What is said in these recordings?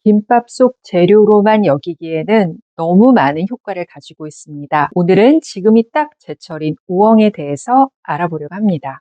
김밥 속 재료로만 여기기에는 너무 많은 효과를 가지고 있습니다. 오늘은 지금이 딱 제철인 우엉에 대해서 알아보려고 합니다.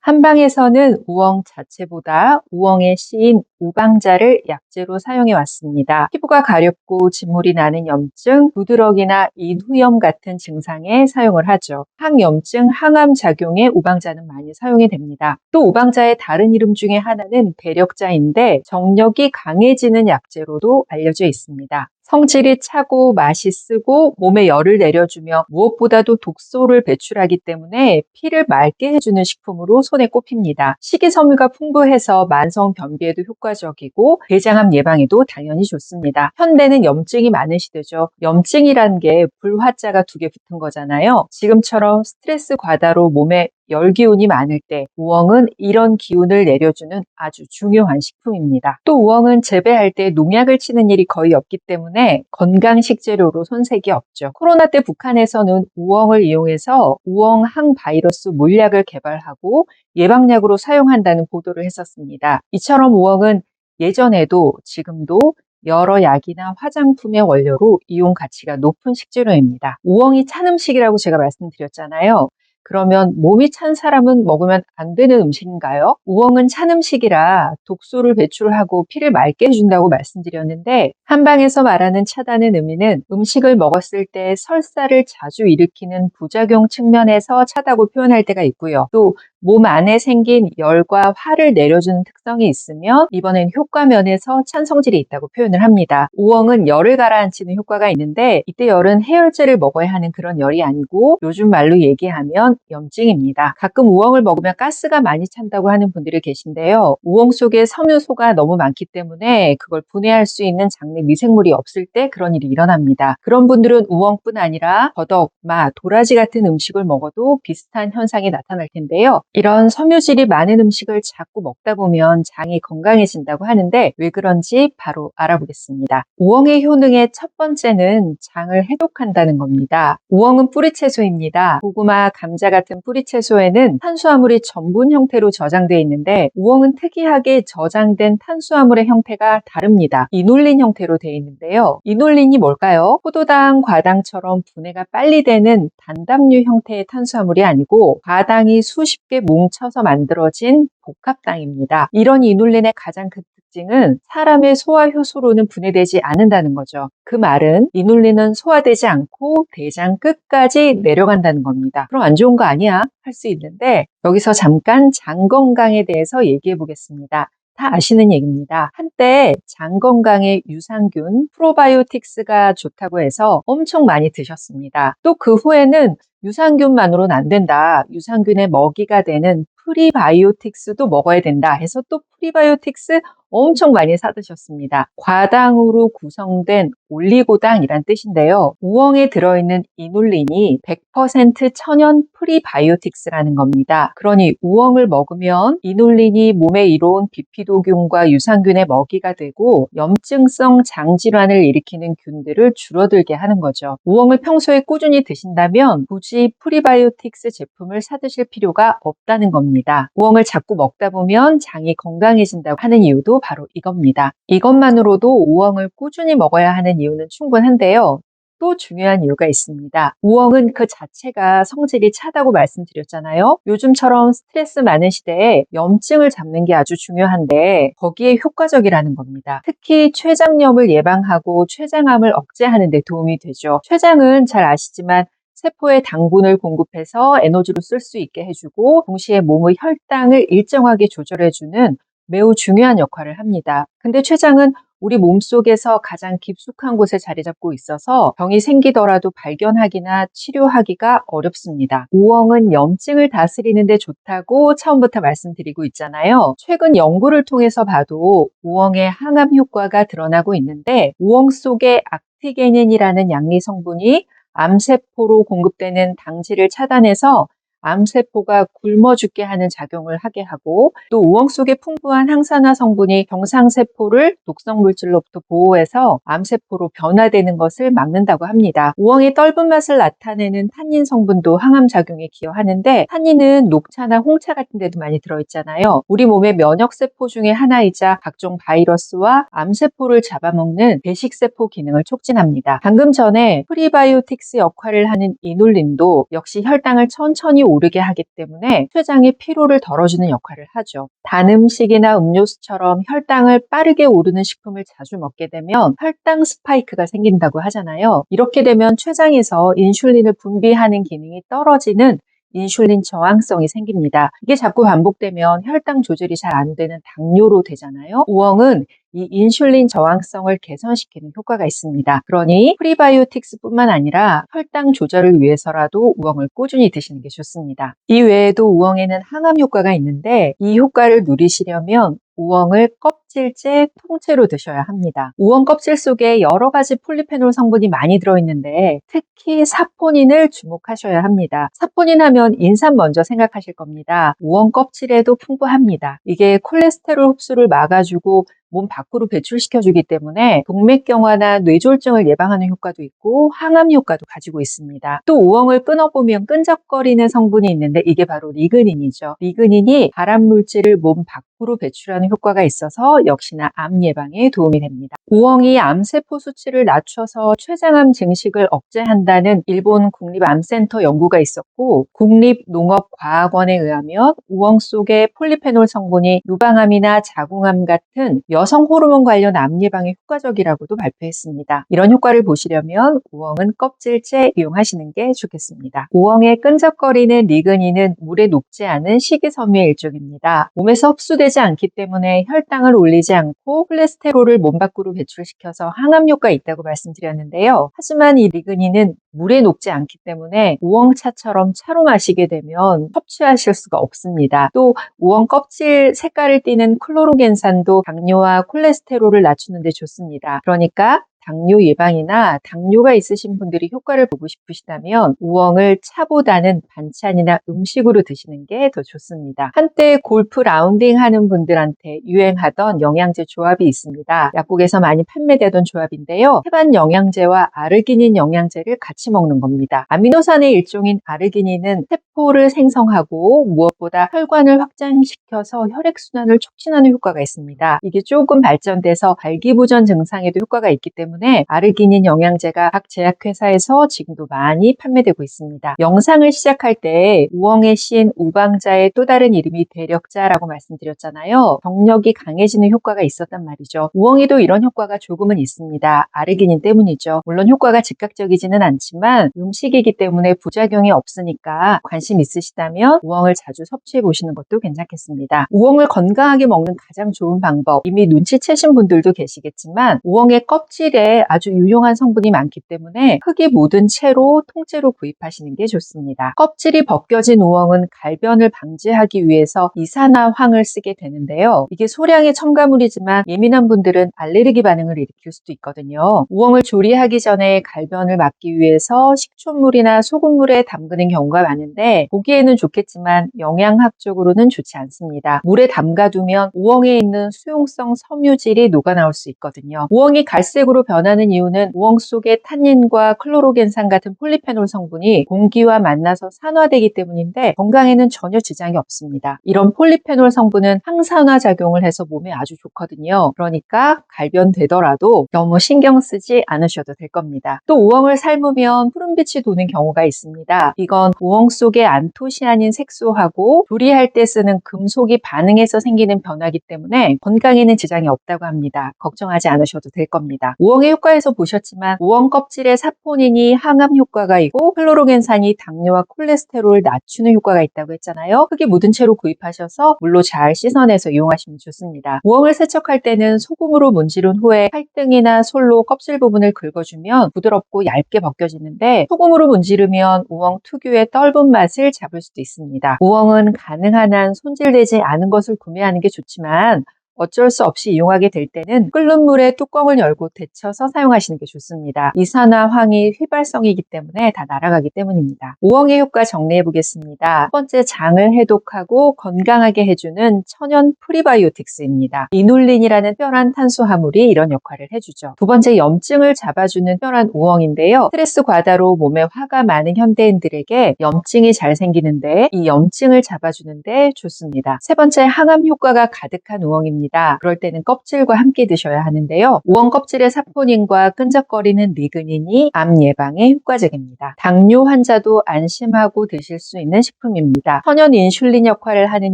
한방에서는 우엉 자체보다 우엉의 씨인 우방자를 약재로 사용해 왔습니다. 피부가 가렵고 진물이 나는 염증, 두드러기나 인후염 같은 증상에 사용을 하죠. 항염증, 항암 작용에 우방자는 많이 사용이 됩니다. 또 우방자의 다른 이름 중에 하나는 배력자인데 정력이 강해지는 약재로도 알려져 있습니다. 성질이 차고 맛이 쓰고 몸에 열을 내려주며 무엇보다도 독소를 배출하기 때문에 피를 맑게 해주는 식품으로 손에 꼽힙니다. 식이섬유가 풍부해서 만성 변비에도 효과적이고 대장암 예방에도 당연히 좋습니다. 현대는 염증이 많은 시대죠. 염증이란 게 불화자가 2개 붙은 거잖아요. 지금처럼 스트레스 과다로 몸에 열기운이 많을 때 우엉은 이런 기운을 내려주는 아주 중요한 식품입니다. 또 우엉은 재배할 때 농약을 치는 일이 거의 없기 때문에 건강 식재료로 손색이 없죠. 코로나 때 북한에서는 우엉을 이용해서 우엉 항바이러스 물약을 개발하고 예방약으로 사용한다는 보도를 했었습니다. 이처럼 우엉은 예전에도 지금도 여러 약이나 화장품의 원료로 이용 가치가 높은 식재료입니다. 우엉이 찬 음식이라고 제가 말씀드렸잖아요. 그러면 몸이 찬 사람은 먹으면 안 되는 음식인가요? 우엉은 찬 음식이라 독소를 배출하고 피를 맑게 해준다고 말씀드렸는데 한방에서 말하는 차다는 의미는 음식을 먹었을 때 설사를 자주 일으키는 부작용 측면에서 차다고 표현할 때가 있고요. 또 몸 안에 생긴 열과 화를 내려주는 특성이 있으며 이번엔 효과 면에서 찬 성질이 있다고 표현을 합니다. 우엉은 열을 가라앉히는 효과가 있는데 이때 열은 해열제를 먹어야 하는 그런 열이 아니고 요즘 말로 얘기하면 염증입니다. 가끔 우엉을 먹으면 가스가 많이 찬다고 하는 분들이 계신데요. 우엉 속에 섬유소가 너무 많기 때문에 그걸 분해할 수 있는 장내 미생물이 없을 때 그런 일이 일어납니다. 그런 분들은 우엉뿐 아니라 더덕, 마, 도라지 같은 음식을 먹어도 비슷한 현상이 나타날 텐데요. 이런 섬유질이 많은 음식을 자꾸 먹다 보면 장이 건강해진다고 하는데 왜 그런지 바로 알아보겠습니다. 우엉의 효능의 첫 번째는 장을 해독한다는 겁니다. 우엉은 뿌리채소입니다. 고구마, 감자 같은 뿌리채소에는 탄수화물이 전분 형태로 저장되어 있는데 우엉은 특이하게 저장된 탄수화물의 형태가 다릅니다. 이놀린 형태로 되어 있는데요. 이놀린이 뭘까요? 포도당, 과당처럼 분해가 빨리 되는 단당류 형태의 탄수화물이 아니고 과당이 수십 개 뭉쳐서 만들어진 복합당입니다. 이런 이눌린의 가장 큰 특징은 사람의 소화 효소로는 분해되지 않는다는 거죠. 그 말은 이눌린은 소화되지 않고 대장 끝까지 내려간다는 겁니다. 그럼 안 좋은 거 아니야? 할 수 있는데 여기서 잠깐 장 건강에 대해서 얘기해 보겠습니다. 다 아시는 얘기입니다. 한때 장 건강에 유산균, 프로바이오틱스가 좋다고 해서 엄청 많이 드셨습니다. 또 그 후에는 유산균만으로는 안 된다. 유산균의 먹이가 되는 프리바이오틱스도 먹어야 된다 해서 또 프리바이오틱스 엄청 많이 사드셨습니다. 과당으로 구성된 올리고당이란 뜻인데요. 우엉에 들어있는 이눌린이 100% 천연 프리바이오틱스라는 겁니다. 그러니 우엉을 먹으면 이눌린이 몸에 이로운 비피도균과 유산균의 먹이가 되고 염증성 장질환을 일으키는 균들을 줄어들게 하는 거죠. 우엉을 평소에 꾸준히 드신다면 굳이 프리바이오틱스 제품을 사드실 필요가 없다는 겁니다. 우엉을 자꾸 먹다 보면 장이 건강해진다고 하는 이유도 바로 이겁니다. 이것만으로도 우엉을 꾸준히 먹어야 하는 이유는 충분한데요. 또 중요한 이유가 있습니다. 우엉은 그 자체가 성질이 차다고 말씀드렸잖아요. 요즘처럼 스트레스 많은 시대에 염증을 잡는 게 아주 중요한데 거기에 효과적이라는 겁니다. 특히 췌장염을 예방하고 췌장암을 억제하는 데 도움이 되죠. 췌장은 잘 아시지만 세포에 당분을 공급해서 에너지로 쓸 수 있게 해주고 동시에 몸의 혈당을 일정하게 조절해주는 매우 중요한 역할을 합니다. 근데 췌장은 우리 몸속에서 가장 깊숙한 곳에 자리 잡고 있어서 병이 생기더라도 발견하기나 치료하기가 어렵습니다. 우엉은 염증을 다스리는 데 좋다고 처음부터 말씀드리고 있잖아요. 최근 연구를 통해서 봐도 우엉의 항암 효과가 드러나고 있는데 우엉 속에 악티게닌이라는 양리 성분이 암세포로 공급되는 당질을 차단해서 암세포가 굶어 죽게 하는 작용을 하게 하고, 또 우엉 속의 풍부한 항산화 성분이 정상세포를 독성 물질로부터 보호해서 암세포로 변화되는 것을 막는다고 합니다. 우엉의 떫은 맛을 나타내는 탄닌 성분도 항암 작용에 기여하는데, 탄닌은 녹차나 홍차 같은 데도 많이 들어있잖아요. 우리 몸의 면역세포 중에 하나이자 각종 바이러스와 암세포를 잡아먹는 배식세포 기능을 촉진합니다. 방금 전에 프리바이오틱스 역할을 하는 이눌린도 역시 혈당을 천천히 오르게 하기 때문에 췌장의 피로를 덜어주는 역할을 하죠. 단 음식이나 음료수처럼 혈당을 빠르게 오르는 식품을 자주 먹게 되면 혈당 스파이크가 생긴다고 하잖아요. 이렇게 되면 췌장에서 인슐린을 분비하는 기능이 떨어지는 인슐린 저항성이 생깁니다. 이게 자꾸 반복되면 혈당 조절이 잘 안 되는 당뇨로 되잖아요. 우엉은 이 인슐린 저항성을 개선시키는 효과가 있습니다. 그러니 프리바이오틱스뿐만 아니라 혈당 조절을 위해서라도 우엉을 꾸준히 드시는 게 좋습니다. 이 외에도 우엉에는 항암 효과가 있는데, 이 효과를 누리시려면 우엉을 껍질째 통째로 드셔야 합니다. 우엉 껍질 속에 여러 가지 폴리페놀 성분이 많이 들어있는데 특히 사포닌을 주목하셔야 합니다. 사포닌 하면 인삼 먼저 생각하실 겁니다. 우엉 껍질에도 풍부합니다. 이게 콜레스테롤 흡수를 막아주고 몸 밖으로 배출시켜주기 때문에 동맥경화나 뇌졸중을 예방하는 효과도 있고 항암 효과도 가지고 있습니다. 또 우엉을 끊어보면 끈적거리는 성분이 있는데 이게 바로 리그닌이죠. 리그닌이 발암물질을 몸 밖으로 배출하는 효과가 있어서 역시나 암 예방에 도움이 됩니다. 우엉이 암세포 수치를 낮춰서 췌장암 증식을 억제한다는 일본 국립암센터 연구가 있었고, 국립농업과학원에 의하면 우엉 속의 폴리페놀 성분이 유방암이나 자궁암 같은 여성 호르몬 관련 암 예방에 효과적이라고도 발표했습니다. 이런 효과를 보시려면 우엉은 껍질째 이용하시는 게 좋겠습니다. 우엉의 끈적거리는 리그닌은 물에 녹지 않은 식이섬유의 일종입니다. 몸에서 흡수되지 않기 때문에 혈당을 올리지 않고 콜레스테롤을 몸 밖으로 배출시켜서 항암 효과가 있다고 말씀드렸는데요. 하지만 이 리그닌은 물에 녹지 않기 때문에 우엉차처럼 차로 마시게 되면 섭취하실 수가 없습니다. 또 우엉 껍질 색깔을 띠는 클로로겐산도 당뇨와 콜레스테롤을 낮추는 데 좋습니다. 그러니까 당뇨 예방이나 당뇨가 있으신 분들이 효과를 보고 싶으시다면 우엉을 차보다는 반찬이나 음식으로 드시는 게 더 좋습니다. 한때 골프 라운딩 하는 분들한테 유행하던 영양제 조합이 있습니다. 약국에서 많이 판매되던 조합인데요. 해반 영양제와 아르기닌 영양제를 같이 먹는 겁니다. 아미노산의 일종인 아르기닌은 세포를 생성하고 무엇보다 혈관을 확장시켜서 혈액순환을 촉진하는 효과가 있습니다. 이게 조금 발전돼서 발기부전 증상에도 효과가 있기 때문에 아르기닌 영양제가 각 제약회사에서 지금도 많이 판매되고 있습니다. 영상을 시작할 때 우엉에 씌인 우방자의 또 다른 이름이 대력자라고 말씀드렸잖아요. 경력이 강해지는 효과가 있었단 말이죠. 우엉에도 이런 효과가 조금은 있습니다. 아르기닌 때문이죠. 물론 효과가 즉각적이지는 않지만 음식이기 때문에 부작용이 없으니까 관심 있으시다면 우엉을 자주 섭취해 보시는 것도 괜찮겠습니다. 우엉을 건강하게 먹는 가장 좋은 방법, 이미 눈치채신 분들도 계시겠지만 우엉의 껍질에 아주 유용한 성분이 많기 때문에 흙이 묻은 채로 통째로 구입하시는 게 좋습니다. 껍질이 벗겨진 우엉은 갈변을 방지하기 위해서 이산화황을 쓰게 되는데요. 이게 소량의 첨가물이지만 예민한 분들은 알레르기 반응을 일으킬 수도 있거든요. 우엉을 조리하기 전에 갈변을 막기 위해서 식초물이나 소금물에 담그는 경우가 많은데 보기에는 좋겠지만 영양학적으로는 좋지 않습니다. 물에 담가두면 우엉에 있는 수용성 섬유질이 녹아나올 수 있거든요. 우엉이 갈색으로 변하는 이유는 우엉 속의 탄닌과 클로로겐산 같은 폴리페놀 성분이 공기와 만나서 산화되기 때문인데 건강에는 전혀 지장이 없습니다. 이런 폴리페놀 성분은 항산화 작용을 해서 몸에 아주 좋거든요. 그러니까 갈변되더라도 너무 신경 쓰지 않으셔도 될 겁니다. 또 우엉을 삶으면 푸른빛이 도는 경우가 있습니다. 이건 우엉 속의 안토시아닌 색소하고 조리할 때 쓰는 금속이 반응해서 생기는 변화이기 때문에 건강에는 지장이 없다고 합니다. 걱정하지 않으셔도 될 겁니다. 우엉의 효과에서 보셨지만 우엉 껍질에 사포닌이 항암 효과가 있고 클로로겐산이 당뇨와 콜레스테롤을 낮추는 효과가 있다고 했잖아요. 흙이 묻은 채로 구입하셔서 물로 잘 씻어내서 이용하시면 좋습니다. 우엉을 세척할 때는 소금으로 문지른 후에 칼등이나 솔로 껍질 부분을 긁어주면 부드럽고 얇게 벗겨지는데 소금으로 문지르면 우엉 특유의 떫은 맛을 잡을 수도 있습니다. 우엉은 가능한 한 손질되지 않은 것을 구매하는 게 좋지만 어쩔 수 없이 이용하게 될 때는 끓는 물에 뚜껑을 열고 데쳐서 사용하시는 게 좋습니다. 이산화 황이 휘발성이기 때문에 다 날아가기 때문입니다. 우엉의 효과 정리해 보겠습니다. 첫 번째, 장을 해독하고 건강하게 해주는 천연 프리바이오틱스입니다. 이눌린이라는 특별한 탄수화물이 이런 역할을 해주죠. 두 번째, 염증을 잡아주는 특별한 우엉인데요. 스트레스 과다로 몸에 화가 많은 현대인들에게 염증이 잘 생기는데 이 염증을 잡아주는데 좋습니다. 세 번째, 항암 효과가 가득한 우엉입니다. 그럴 때는 껍질과 함께 드셔야 하는데요. 우엉 껍질의 사포닌과 끈적거리는 리그닌이 암 예방에 효과적입니다. 당뇨 환자도 안심하고 드실 수 있는 식품입니다. 천연 인슐린 역할을 하는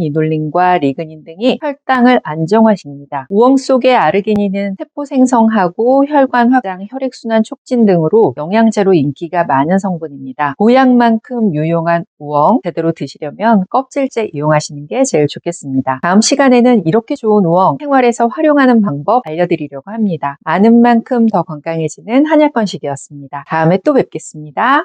이눌린과 리그닌 등이 혈당을 안정화시킵니다. 우엉 속의 아르기닌은 세포 생성하고 혈관 확장, 혈액순환 촉진 등으로 영양제로 인기가 많은 성분입니다. 보약만큼 유용한 우엉 제대로 드시려면 껍질째 이용하시는 게 제일 좋겠습니다. 다음 시간에는 이렇게 좋은 우엉 생활에서 활용하는 방법 알려드리려고 합니다. 아는 만큼 더 건강해지는 한약건식이었습니다. 다음에 또 뵙겠습니다.